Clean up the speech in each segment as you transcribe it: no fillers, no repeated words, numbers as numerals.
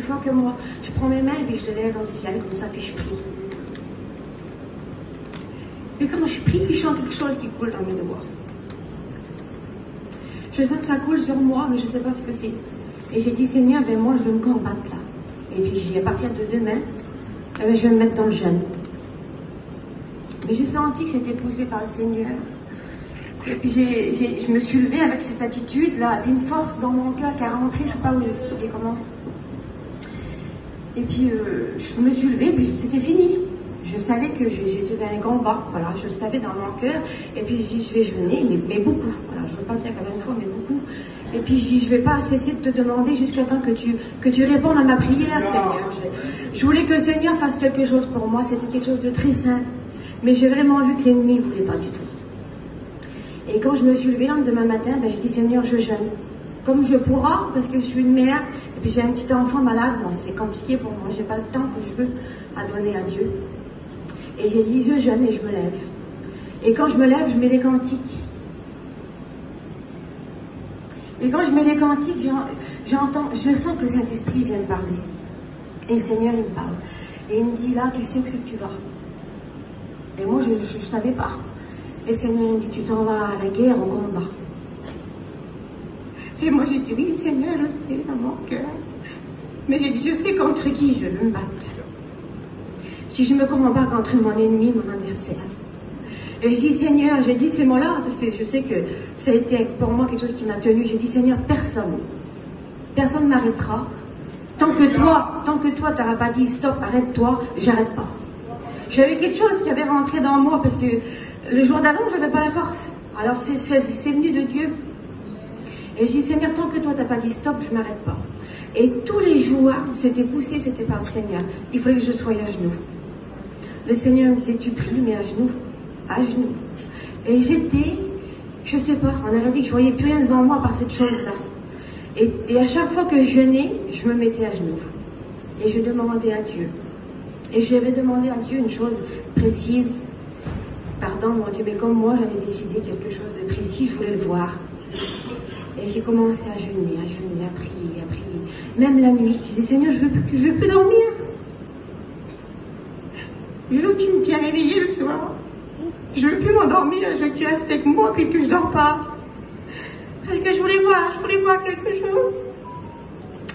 fort que moi. Je prends mes mains et puis je les lève au ciel, comme ça, puis je prie. Puis quand je prie, je sens quelque chose qui coule dans mes doigts. Je sens que ça coule sur moi, mais je ne sais pas ce que c'est. Et j'ai dit, Seigneur, ben moi, je vais me combattre là. Et puis, à partir de demain, eh ben, je vais me mettre dans le jeûne. Mais j'ai senti que c'était poussé par le Seigneur. Et puis, je me suis levée avec cette attitude-là, une force dans mon cœur qui a rentré, je ne sais pas où expliquer comment. Et puis, je me suis levée, puis c'était fini. Je savais que j'étais dans un combat, voilà, je savais dans mon cœur. Et puis, je dis, je vais jeûner, mais beaucoup. Voilà, je ne veux pas dire comme une fois, mais beaucoup. Et puis, je dis, je ne vais pas cesser de te demander jusqu'à temps que tu répondes à ma prière, Seigneur. Je voulais que le Seigneur fasse quelque chose pour moi. C'était quelque chose de très simple. Mais j'ai vraiment vu que l'ennemi ne voulait pas du tout. Et quand je me suis levée le lendemain matin, ben, j'ai dit, Seigneur, je jeûne. Comme je pourrai, parce que je suis une mère, et puis j'ai un petit enfant malade, bon, c'est compliqué pour moi, j'ai pas le temps que je veux à donner à Dieu. Et j'ai dit, je jeûne et je me lève. Et quand je me lève, je mets les cantiques. Et quand je mets les cantiques, j'entends, je sens que le Saint-Esprit vient me parler. Et le Seigneur, il me parle. Et il me dit, là, tu sais où c'est que tu vas. Et moi, je ne savais pas. Et le Seigneur, il me dit, tu t'en vas à la guerre, au combat. Et moi, j'ai dit, oui, Seigneur, je le sais, dans mon cœur. Mais j'ai dit, je sais contre qui je veux me battre. Si je me combats contre mon ennemi, mon adversaire. Et j'ai dit, Seigneur, j'ai dit ces mots-là, parce que je sais que ça a été pour moi quelque chose qui m'a tenu. J'ai dit, Seigneur, personne ne m'arrêtera. Tant que toi, tu n'auras pas dit, stop, arrête-toi, j'arrête pas. J'avais quelque chose qui avait rentré dans moi, parce que le jour d'avant, je n'avais pas la force. Alors, c'est venu de Dieu. Et j'ai dit, Seigneur, tant que toi, tu n'as pas dit stop, je ne m'arrête pas. Et tous les jours, c'était poussé, c'était par le Seigneur. Il fallait que je sois à genoux. Le Seigneur me disait, tu pries, mais à genoux. À genoux. Et j'étais, je sais pas, on aurait dit que je voyais plus rien devant moi par cette chose-là. Et à chaque fois que je jeûnais, je me mettais à genoux. Et je demandais à Dieu. Et j'avais demandé à Dieu une chose précise. Pardon, mon Dieu, mais comme moi, j'avais décidé quelque chose de précis, je voulais le voir. Et j'ai commencé à jeûner, à prier, à prier. Même la nuit, je disais, Seigneur, je veux plus dormir. Je veux que tu me tiens réveillée le soir. Je veux plus m'endormir, je veux que tu restes avec moi puis que je dors pas. Parce que je voulais voir quelque chose.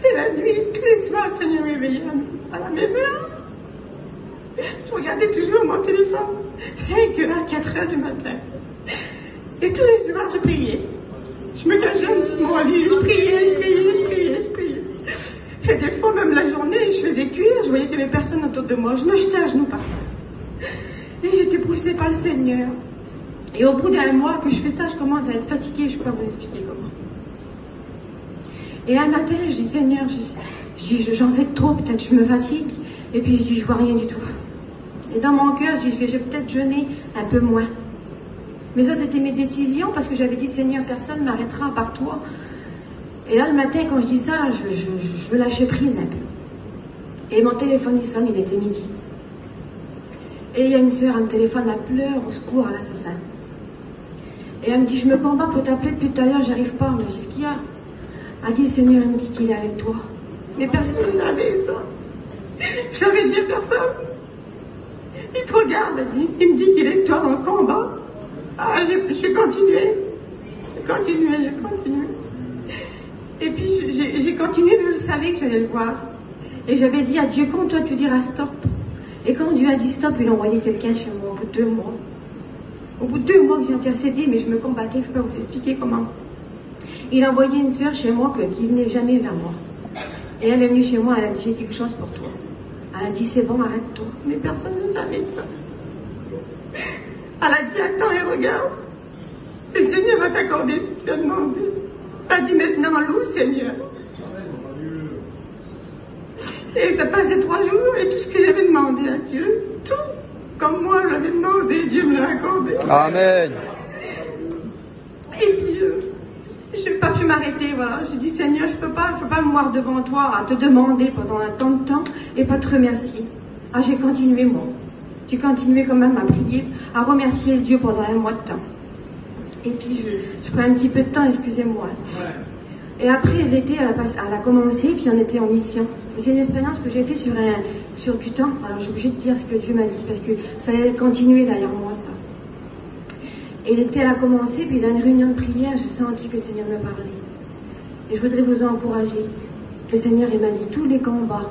Et la nuit, tous les soirs, le Seigneur m'éveillait à la même heure. Je regardais toujours mon téléphone. 5h, 4h du matin. Et tous les soirs, je priais. Je me cachais dans mon lit, je priais. Et des fois, même la journée, je faisais cuire, je voyais qu'il n'y avait personne autour de moi. Je me jetais à genoux par terre. Et j'étais poussée par le Seigneur. Et au bout d'un mois que je fais ça, je commence à être fatiguée, je ne peux pas vous expliquer comment. Et un matin, je dis, Seigneur, j'en fais trop, peut-être je me fatigue. Et puis je dis, je vois rien du tout. Et dans mon cœur, je dis, je vais peut-être jeûner un peu moins. Mais ça, c'était mes décisions, parce que j'avais dit, Seigneur, personne ne m'arrêtera à part toi. Et là, le matin, quand je dis ça, je veux lâcher prise un peu. Et mon téléphone, il sonne, il était midi. Et il y a une sœur, elle me téléphone, elle pleure, au secours à l'assassin. Et elle me dit, je me combats pour t'appeler depuis tout à l'heure, j'arrive pas. Mais je dis, ce qu'il y a? Elle dit, le Seigneur, il me dit qu'il est avec toi. Mais personne ne savait ça. Je l'avais dit à personne. Il te regarde, il me dit qu'il est avec toi dans le combat. Ah, j'ai continué. Et puis j'ai continué, mais je savais que j'allais le voir. Et j'avais dit à Dieu, quand toi tu diras stop. Et quand Dieu a dit stop, il a envoyé quelqu'un chez moi au bout de 2 mois. Au bout de 2 mois que j'ai intercédé, mais je me combattais, je ne peux pas vous expliquer comment. Il a envoyé une sœur chez moi qui venait jamais vers moi. Et elle est venue chez moi, elle a dit, j'ai quelque chose pour toi. Elle a dit, c'est bon, arrête-toi. Mais personne ne savait ça. Elle a dit, attends et regarde. Le Seigneur va t'accorder ce que tu as demandé. Elle a dit, maintenant, loue, Seigneur. Et ça passait 3 jours, et tout ce que j'avais demandé à Dieu, tout, comme moi je l'avais demandé, Dieu me l'a accordé. Amen. Et puis, je n'ai pas pu m'arrêter, voilà. J'ai dit, Seigneur, je peux pas me voir devant toi à te demander pendant un temps de temps et pas te remercier. Ah, j'ai continué, moi. J'ai continué quand même à prier, à remercier Dieu pendant 1 mois de temps. Et puis, je prends un petit peu de temps, excusez-moi. Et après, l'été, elle a commencé, puis on était en mission. C'est une expérience que j'ai faite sur du temps. Alors, je suis obligée de dire ce que Dieu m'a dit, parce que ça a continué derrière moi, ça. Et elle a commencé, puis dans une réunion de prière, j'ai senti que le Seigneur me parlait. Et je voudrais vous encourager. Le Seigneur, il m'a dit, tous les combats,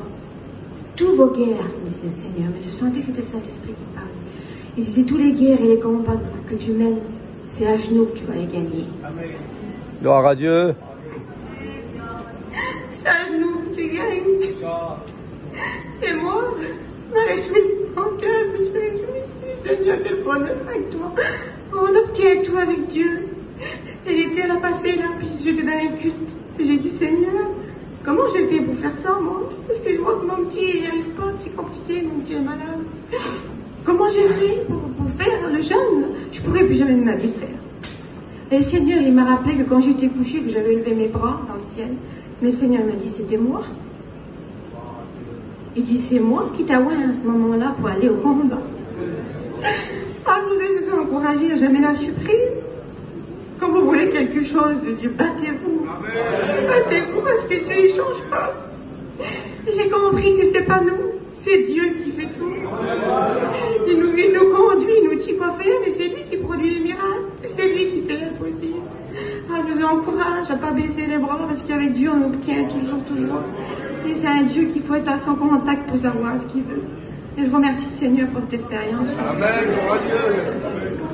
tous vos guerres, il me disait le Seigneur, mais je sentais que c'était le Saint-Esprit qui parlait. Il disait, tous les guerres et les combats que tu mènes, c'est à genoux que tu vas les gagner. Amen. Gloire à Dieu. C'est à genoux que tu gagnes. Et moi, je me réjouis mon cœur, je me suis réjouie. Seigneur, quel bonheur avec toi. On obtient tout avec Dieu. Elle a passé là, puis j'étais dans un culte. J'ai dit, Seigneur, comment j'ai fait pour faire ça, moi? Parce que je vois que mon petit, il n'y arrive pas, c'est compliqué, mon petit est malade. Comment j'ai fait pour faire le jeûne? Je pourrais plus jamais de ma vie le faire. Et le Seigneur, il m'a rappelé que quand j'étais couchée, que j'avais levé mes bras dans le ciel, mais le Seigneur m'a dit, c'était moi. Il dit, c'est moi qui t'ai oint à ce moment-là pour aller au combat. Ah, je voudrais vous encourager à jamais la surprise. Quand vous voulez quelque chose de Dieu, battez-vous. Battez-vous parce que Dieu, il change pas. J'ai compris que c'est pas nous, c'est Dieu qui fait tout. Il nous conduit, il nous dit quoi faire, mais c'est lui qui produit les miracles. C'est lui qui fait l'impossible. Ah, je vous encourage à pas baisser les bras parce qu'avec Dieu, on obtient toujours. Et c'est un Dieu qu'il faut être à son contact pour savoir ce qu'il veut. Et je vous remercie, Seigneur, pour cette expérience. Amen, gloire à Dieu.